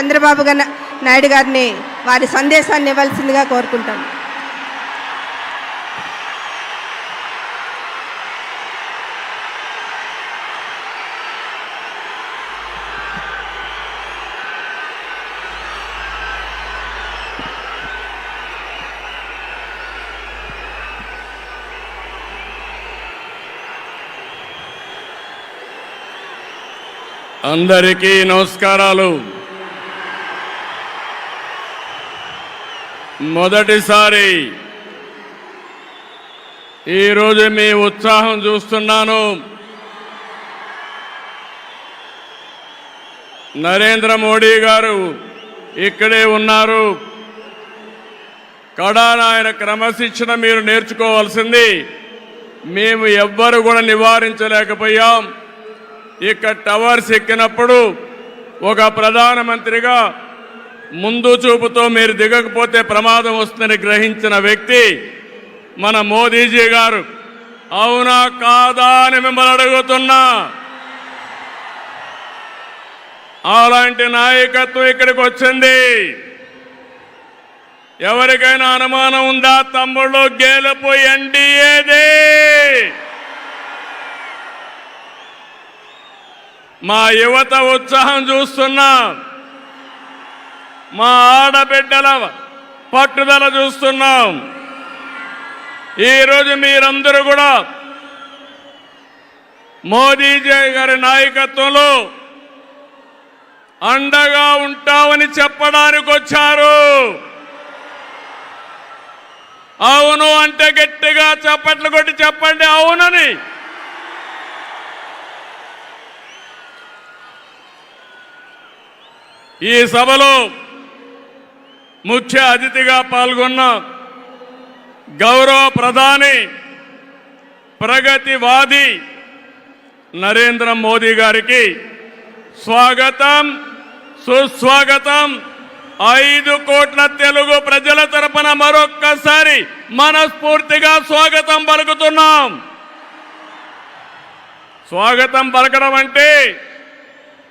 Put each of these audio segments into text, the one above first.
చంద్రబాబు నాయుడు గారిని వారి సందేశాన్ని ఇవ్వాల్సిందిగా కోరుకుంటాను. అందరికీ నమస్కారాలు. మొదటిసారి ఈరోజు మీ ఉత్సాహం చూస్తున్నాను. నరేంద్ర మోడీ గారు ఇక్కడే ఉన్నారు. కడాన ఆయన క్రమశిక్షణ మీరు నేర్చుకోవాల్సింది. మేము ఎవ్వరు కూడా నివారించలేకపోయాం. ఇక్కడ టవర్స్ ఎక్కినప్పుడు ఒక ప్రధానమంత్రిగా ముందు చూపుతో మీరు దిగకపోతే ప్రమాదం వస్తుందని గ్రహించిన వ్యక్తి మన మోదీజీ గారు. అవునా కాదా అని మిమ్మల్ని అడుగుతున్నా. అలాంటి నాయకత్వం ఇక్కడికి వచ్చింది. ఎవరికైనా అనుమానం ఉందా? తమ్ముళ్ళు, గెలుపు ఎన్డీఏదే. మా యువత ఉత్సాహం చూస్తున్నా, మా ఆడబిడ్డల పట్టుదల చూస్తున్నాం. ఈరోజు మీరందరూ కూడా మోదీజీ గారి నాయకత్వంలో అండగా ఉంటామని చెప్పడానికి వచ్చారు. అవును అంటే గట్టిగా చప్పట్లు కొట్టి చెప్పండి అవునని. ఈ సభలో ముఖ్య అతిథిగా పాల్గొన్న గౌరవ ప్రధాని, ప్రగతివాది నరేంద్ర మోదీ గారికి స్వాగతం, సుస్వాగతం. 5 కోట్ల తెలుగు ప్రజల తరపున మరొక్కసారి మనస్ఫూర్తిగా స్వాగతం పలుకుతున్నాం. స్వాగతం పలకడం అంటే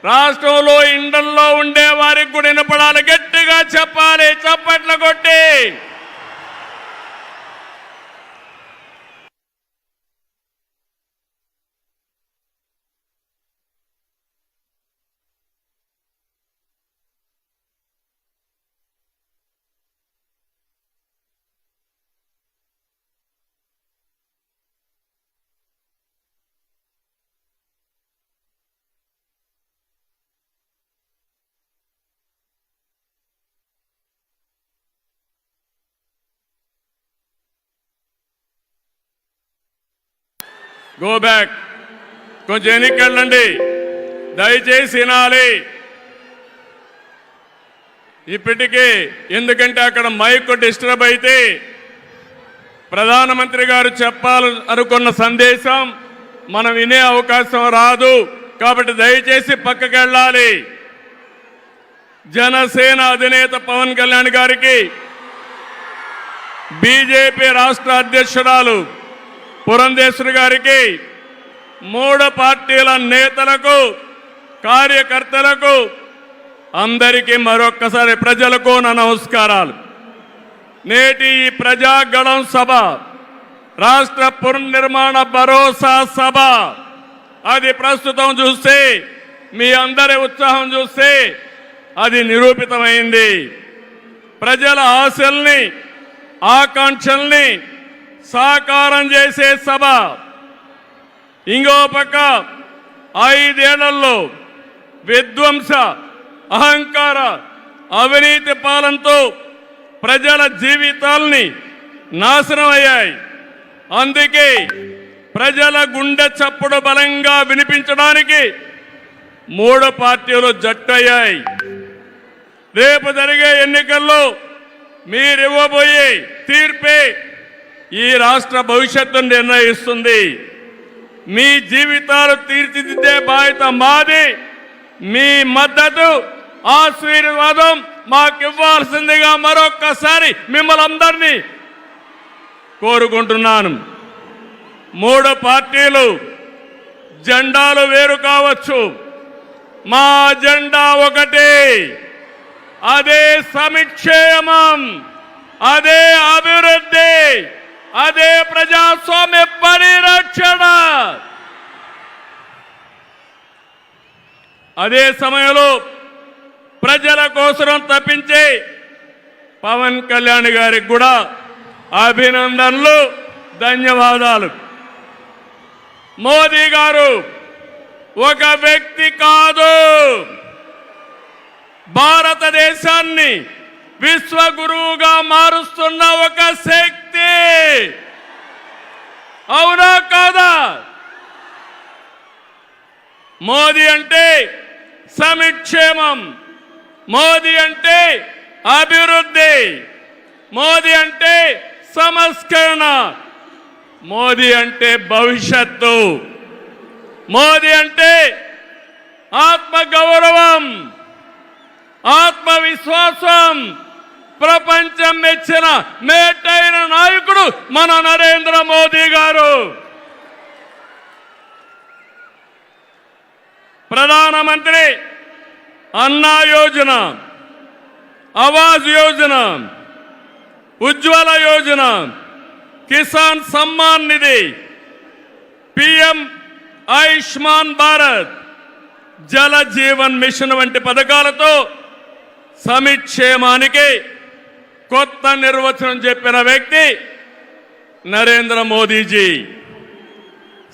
రాష్ట్రంలో ఇండల్లో ఉండే వారికి కూడా వినపడాలి. గట్టిగా చెప్పాలి, చప్పట్లు కొట్టి. గో బ్యాక్, కొంచెం ఎన్నికెళ్ళండి దయచేసి వినాలి. ఇప్పటికీ ఎందుకంటే అక్కడ మైక్ డిస్టర్బ్ అయితే ప్రధానమంత్రి గారు చెప్పాలనుకున్న సందేశం మనం వినే అవకాశం రాదు. కాబట్టి దయచేసి పక్కకి వెళ్ళాలి. జనసేన అధినేత పవన్ కళ్యాణ్ గారికి, బీజేపీ రాష్ట్ర అధ్యక్షురాలు పురంధేశ్వరి గారికి, 3 పార్టీల నేతలకు, కార్యకర్తలకు, అందరికీ మరొక్కసారి ప్రజలకు నా నమస్కారాలు. నేటి ఈ ప్రజాగళం సభ రాష్ట్ర పునర్నిర్మాణ భరోసా సభ. అది ప్రస్తుతం చూస్తే, మీ అందరి ఉత్సాహం చూస్తే అది నిరూపితమైంది. ప్రజల ఆశల్ని, ఆకాంక్షల్ని సాకారం చేసే సభ. ఇంకో పక్క 5 ఏళ్లలో విధ్వంస, అహంకార, అవినీతి పాలనతో ప్రజల జీవితాల్ని నాశనం అయ్యాయి. అందుకే ప్రజల గుండె చప్పుడు బలంగా వినిపించడానికి 3 పార్టీలు జట్టయ్యాయి. రేపు జరిగే ఎన్నికల్లో మీరివ్వబోయే తీర్పే ఈ రాష్ట్ర భవిష్యత్తును నిర్ణయిస్తుంది. మీ జీవితాలు తీర్చిదిద్దే బాధ్యత మాది. మీ మద్దతు, ఆశీర్వాదం మాకివ్వాల్సిందిగా మరొక్కసారి మిమ్మల్ని అందరినీ కోరుకుంటున్నాను. 3 పార్టీలు జెండాలు వేరు కావచ్చు, మా జెండా ఒకటే. అదే సంక్షేమం, అదే అభివృద్ధి, అదే ప్రజాస్వామ్య పరిరక్షణ. అదే సమయంలో ప్రజల కోసం తప్పించే పవన్ కళ్యాణ్ గారికి కూడా అభినందనలు, ధన్యవాదాలు. మోదీ గారు ఒక వ్యక్తి కాదు, భారతదేశాన్ని విశ్వగురువుగా మారుస్తున్న ఒక శక్తి. అవునా కాదా? మోదీ అంటే సంక్షేమం, మోదీ అంటే అభివృద్ధి, మోదీ అంటే సంస్కరణ, మోదీ అంటే భవిష్యత్తు, మోదీ అంటే ఆత్మగౌరవం, ఆత్మవిశ్వాసం. ప్రపంచం మెచ్చిన మేటైన నాయకుడు మన నరేంద్ర మోదీ గారు. ప్రధానమంత్రి అన్నా యోజన, ఆవాజ్ యోజన, ఉజ్వల యోజన, కిసాన్ సమ్మాన్ నిధి, పిఎం ఆయుష్మాన్ భారత్, జల జీవన్ మిషన్ వంటి పథకాలతో సంక్షేమానికి కొత్త నిర్వచనం చెప్పిన వ్యక్తి నరేంద్ర మోదీజీ.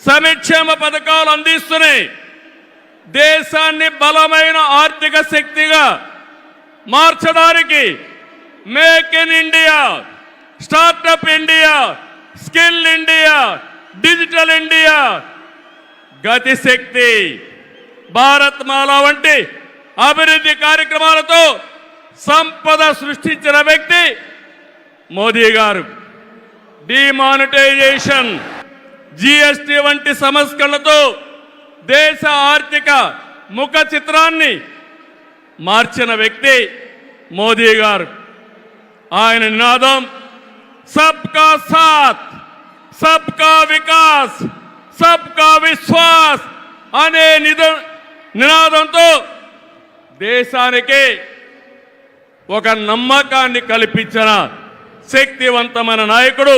సంక్షేమ పథకాలు అందిస్తున్నాయి దేశాన్ని బలమైన ఆర్థిక శక్తిగా మార్చడానికి. Make in India, startup India, skill India, digital India, Gatishakti, Bharat Mala వంటి అభివృద్ధి కార్యక్రమాలతో సంపద సృష్టించిన వ్యక్తి మోదీ గారు. డిమానిటైజేషన్, జిఎస్టి వంటి సంస్కరణలతో దేశ ఆర్థిక ముఖ చిత్రాన్ని మార్చిన వ్యక్తి మోదీ గారు. ఆయన నినాదం సబ్కా సాత్, సబ్కా వికాస్, సబ్కా విశ్వాస్ అనే నినాదంతో దేశానికి ఒక నమ్మకాన్ని కల్పించిన శక్తివంతమైన నాయకుడు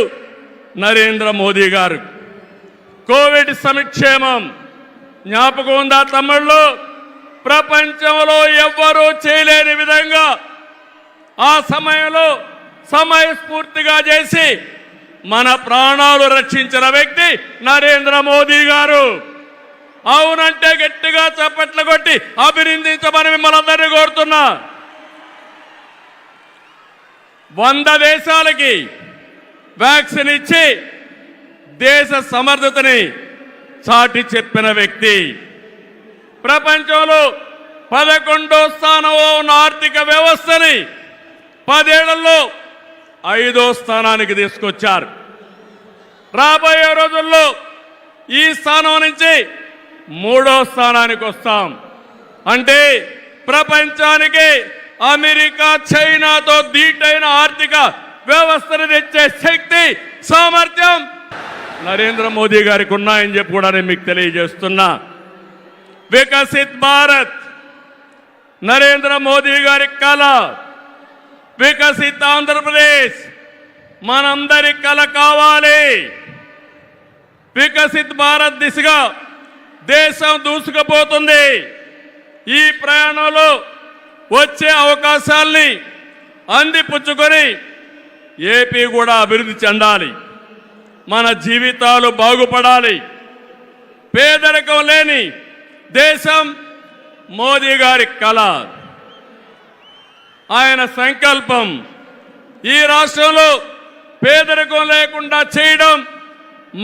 నరేంద్ర మోదీ గారు. కోవిడ్ సంక్షేమం జ్ఞాపకం ఉందా తమ్ముళ్ళు? ప్రపంచంలో ఎవ్వరూ చేయలేని విధంగా ఆ సమయంలో సమయస్ఫూర్తిగా చేసి మన ప్రాణాలు రక్షించిన వ్యక్తి నరేంద్ర మోదీ గారు. అవునంటే గట్టిగా చప్పట్లు కొట్టి అభినందించమని మిమ్మల్ని అందరినీ కోరుతున్నా. 100 దేశాలకి వ్యాక్సిన్ ఇచ్చి దేశ సమర్థతని చాటి చెప్పిన వ్యక్తి. ప్రపంచంలో 11వ స్థానంలో ఉన్న ఆర్థిక వ్యవస్థని 10 ఏళ్లలో 5వ స్థానానికి తీసుకొచ్చారు. రాబోయే రోజుల్లో ఈ స్థానం నుంచి 3వ స్థానానికి వస్తాం. అంటే ప్రపంచానికి అమెరికా, చైనాతో ధీటైన ఆర్థిక వ్యవస్థను తెచ్చే శక్తి, సామర్థ్యం నరేంద్ర మోదీ గారికి ఉన్నాయని చెప్పి కూడా నేను మీకు తెలియజేస్తున్నా. వికసిత్ భారత్ నరేంద్ర మోదీ గారి కళ. వికసిత్ ఆంధ్రప్రదేశ్ మనందరి కళ కావాలి. వికసిత్ భారత్ దిశగా దేశం దూసుకుపోతుంది. ఈ ప్రయాణంలో వచ్చే అవకాశాల్ని అందిపుచ్చుకొని ఏపీ కూడా అభివృద్ధి చెందాలి. మన జీవితాలు బాగుపడాలి. పేదరికం లేని దేశం మోదీ గారి కళ, ఆయన సంకల్పం. ఈ రాష్ట్రంలో పేదరికం లేకుండా చేయడం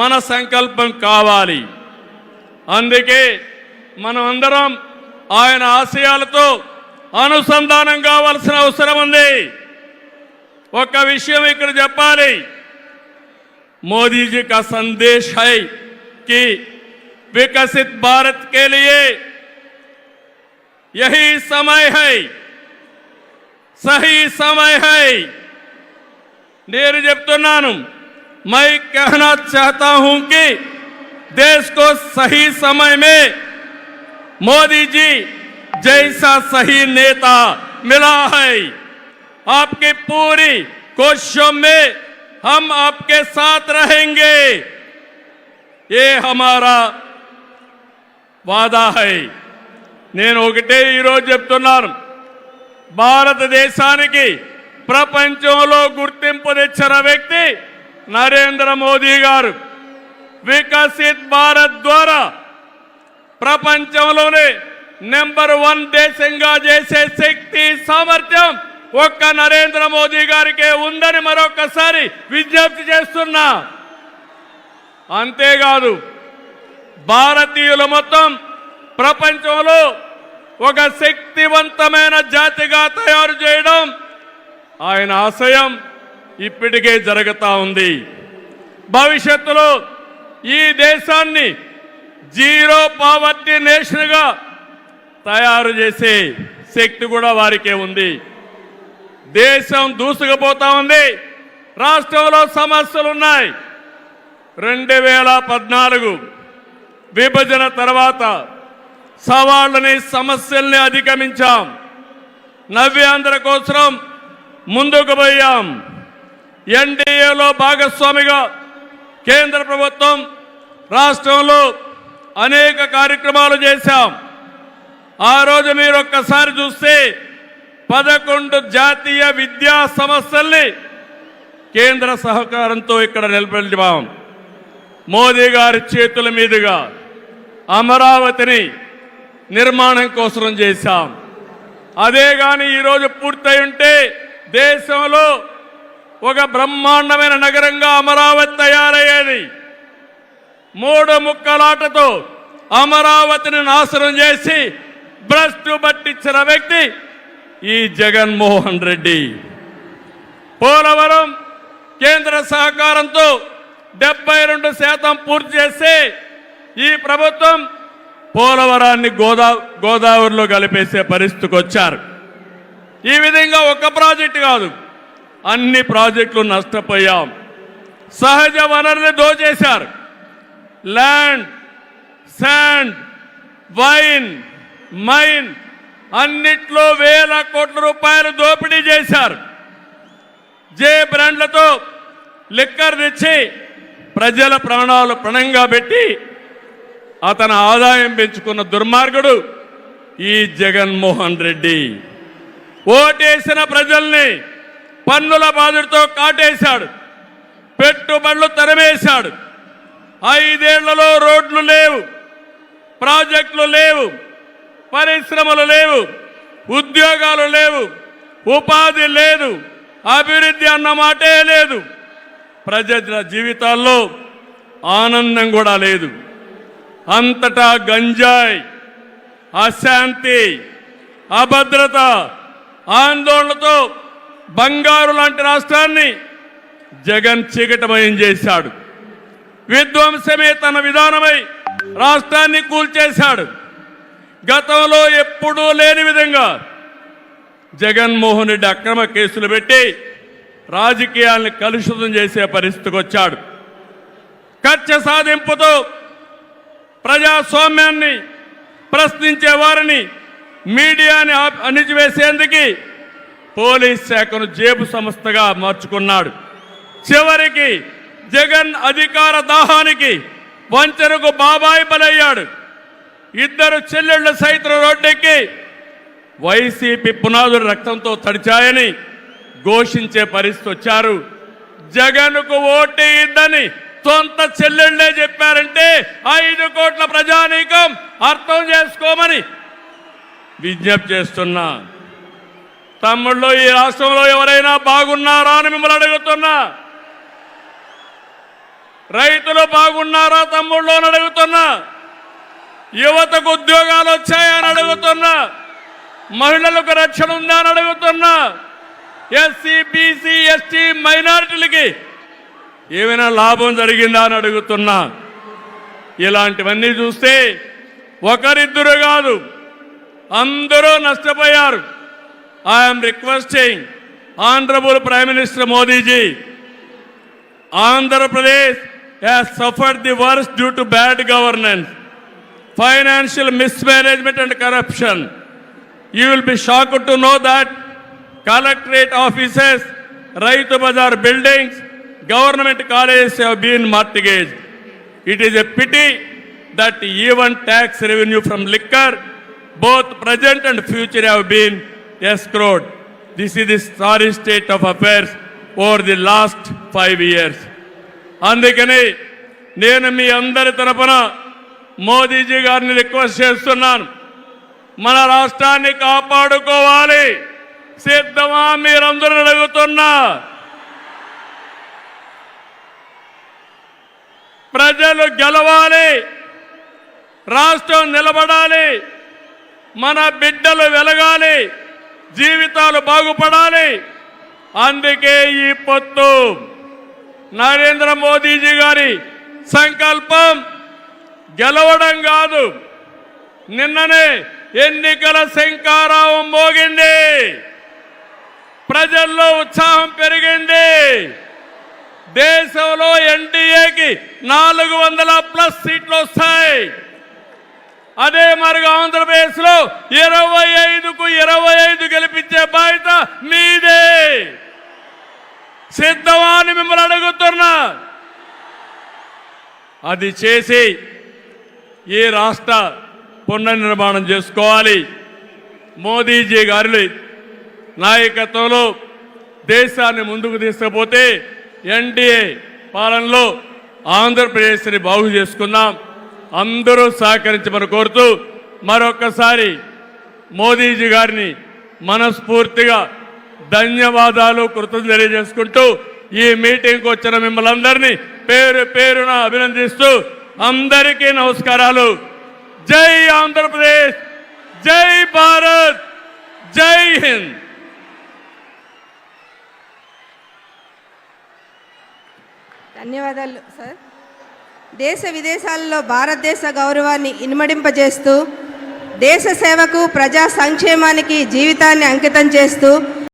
మన సంకల్పం కావాలి. అందుకే మనం అందరం ఆయన ఆశయాలతో అనుసంధానం కావాల్సిన అవసరం ఉంది. ఒక విషయం ఇక్కడ చెప్పాలి. मोदी जी का संदेश है कि विकसित भारत के लिए यही समय है, सही समय है. నేను చెప్తున్నాను, मैं कहना चाहता हूं कि देश को सही समय में मोदी जी जैसा सही नेता मिला है। आपकी पूरी कोशिशों में हम आपके साथ रहेंगे, ये हमारा వాదా హై। నేను ఒకటే ఈరోజు చెప్తున్నాను, భారతదేశానికి ప్రపంచంలో గుర్తింపు తెచ్చిన వ్యక్తి నరేంద్ర మోదీ గారు। వికసిత్ భారత్ ద్వారా ప్రపంచంలోనే నెంబర్ 1 దేశంగా చేసే శక్తి సామర్థ్యం ఒక్క నరేంద్ర మోదీ గారికే ఉందని మరొకసారి విజ్ఞప్తి చేస్తున్నా। అంతేకాదు, భారతీయులు మొత్తం ప్రపంచంలో ఒక శక్తివంతమైన జాతిగా తయారు చేయడం ఆయన ఆశయం ఇప్పటికే జరుగుతూ ఉంది। భవిష్యత్తులో ఈ దేశాన్ని జీరో పావర్టీ నేషన్గా తయారు చేసే శక్తి కూడా వారికే ఉంది। దేశం దూసుకుపోతా ఉంది, రాష్ట్రంలో సమస్యలు ఉన్నాయి। 2014 విభజన తర్వాత సవాళ్ళని సమస్యల్ని అధిగమించాం, నవ్యాంధ్ర కోసం ముందుకు పోయాం। ఎన్డీఏలో భాగస్వామిగా కేంద్ర ప్రభుత్వం రాష్ట్రంలో అనేక కార్యక్రమాలు చేశాం। ఆ రోజు మీరు ఒక్కసారి చూస్తే 11 జాతీయ విద్యా సంస్థల్ని కేంద్ర సహకారంతో ఇక్కడ నిలబెట్టాం। మోదీ గారి చేతుల మీదుగా అమరావతిని నిర్మాణం కోసం చేశాం। అదే గాని ఈరోజు పూర్తయి ఉంటే దేశంలో ఒక బ్రహ్మాండమైన నగరంగా అమరావతి తయారయ్యేది। 3 ముక్కలాటతో అమరావతిని నాశనం చేసి భ్రష్టు పట్టించిన వ్యక్తి ఈ జగన్మోహన్ రెడ్డి। పోలవరం కేంద్ర సహకారంతో 72% పూర్తి చేసి ఈ ప్రభుత్వం పోలవరాన్ని గోదావరిలో కలిపేసే పరిస్థితికి వచ్చారు। ఈ విధంగా ఒక ప్రాజెక్టు కాదు, అన్ని ప్రాజెక్టులు నష్టపోయాం। సహజ వనరులు దోచేశారు। ల్యాండ్, శాండ్, వైన్, మైన్ అన్నిట్లో వేల కోట్ల రూపాయలు దోపిడీ చేశారు। జే బ్రాండ్లతో లిక్కర్ తెచ్చి ప్రజల ప్రాణాలు పణంగా పెట్టి అతని ఆదాయం పెంచుకున్న దుర్మార్గుడు ఈ జగన్మోహన్ రెడ్డి। ఓటేసిన ప్రజల్ని పన్నుల బాధతో కాటేశాడు, పెట్టుబడులు తరిమేశాడు। 5 ఏళ్లలో రోడ్లు లేవు, ప్రాజెక్టులు లేవు, పరిశ్రమలు లేవు, ఉద్యోగాలు లేవు, ఉపాధి లేదు, అభివృద్ధి అన్న మాటే లేదు। ప్రజల జీవితాల్లో ఆనందం కూడా లేదు। అంతటా గంజాయి, అశాంతి, అభద్రత, ఆందోళనతో బంగారు లాంటి రాష్ట్రాన్ని జగన్ చీకటమయం చేశాడు। విధ్వంసమే తన విధానమై రాష్ట్రాన్ని కూల్చేశాడు। గతంలో ఎప్పుడూ లేని విధంగా జగన్మోహన్ రెడ్డి అక్రమ కేసులు పెట్టి రాజకీయాలను కలుషితం చేసే పరిస్థితికి వచ్చాడు। కక్ష సాధింపుతో ప్రజాస్వామ్యాన్ని ప్రశ్నించే వారిని, మీడియాని అణిచివేసేందుకు పోలీస్ శాఖను జేబు సంస్థగా మార్చుకున్నాడు। చివరికి జగన్ అధికార దాహానికి వంచనకు బాబాయి బలయ్యాడు। 2 చెల్లెళ్లు సైతం రోడ్డెక్కి వైసీపీ పునాదులు రక్తంతో తడిచాయని ఘోషించే పరిస్థితి వచ్చారు। జగన్కు ఓటేయద్దని సొంత చెల్లెళ్లే చెప్పారంటే 5 కోట్ల ప్రజానీకం అర్థం చేసుకోమని విజ్ఞప్తి చేస్తున్నా। తమ్ముళ్ళు, ఈ రాష్ట్రంలో ఎవరైనా బాగున్నారా అని మిమ్మల్ని అడుగుతున్నా। రైతులు బాగున్నారా తమ్ముళ్ళు అని అడుగుతున్నా। యువతకు ఉద్యోగాలు వచ్చాయని అడుగుతున్నా। మహిళలకు రక్షణ ఉందా అని అడుగుతున్నా। ఎస్సీ, బీసీ, ఎస్టీ మైనారిటీలకి ఏమైనా లాభం జరిగిందా అని అడుగుతున్నా। ఇలాంటివన్నీ చూస్తే ఒకరిద్దరు కాదు, అందరూ నష్టపోయారు। I'm requesting honourable prime minister Modiji, Andhra Pradesh has suffered the worst due to bad governance, financial mismanagement and corruption. You will be shocked to know that collectorate offices, Raitu Bazar buildings, government colleges have been mortgaged. It is a pity that even tax revenue from liquor, both present and future, have been escrowed. This is the sorry state of affairs over the last 5 years. అందుకని నేను మీ అందరి తరపున మోదీజీ గారిని request చేస్తున్నాను, మన రాష్ట్రాన్ని కాపాడుకోవాలి. సిద్ధమా మీరందరూ అడుగుతున్నా? ప్రజలు గెలవాలి, రాష్ట్రం నిలబడాలి, మన బిడ్డలు వెలగాలి, జీవితాలు బాగుపడాలి. అందుకే ఈ పొత్తు. నరేంద్ర మోదీజీ గారి సంకల్పం గెలవడం కాదు. నిన్ననే ఎన్నికల శంఖారావం మోగింది, ప్రజల్లో ఉత్సాహం పెరిగింది. దేశంలో ఎన్డీఏకి 400+ సీట్లు వస్తాయి. అదే మరిగా ఆంధ్రప్రదేశ్లో 25కు 25 గెలిపించే బాధ్యత మీదే. సిద్ధమా అని మిమ్మల్ని అడుగుతున్నా. అది చేసి ఈ రాష్ట్ర పునర్నిర్మాణం చేసుకోవాలి. మోదీజీ గారి నాయకత్వంలో దేశాన్ని ముందుకు తీసుకుపోతే ఎన్డీఏ పాలనలో ఆంధ్రప్రదేశ్ని బాగు చేసుకుందాం. అందరూ సహకరించమని కోరుతూ మరొకసారి మోదీజీ గారిని మనస్ఫూర్తిగా ధన్యవాదాలు, కృతజ్ఞతలు తెలియజేసుకుంటూ ఈ మీటింగ్కి వచ్చిన మిమ్మల్ని అందరినీ పేరు పేరున అభినందిస్తూ అందరికీ నమస్కారాలు. జై ఆంధ్రప్రదేశ్, జై భారత్, జై హింద్. ధన్యవాదాలు సార్. దేశ విదేశాలలో భారతదేశ గౌరవాన్ని ఇనుమడింపజేస్తూ దేశ సేవకు, ప్రజా సంక్షేమానికి జీవితాన్ని అంకితం చేస్తూ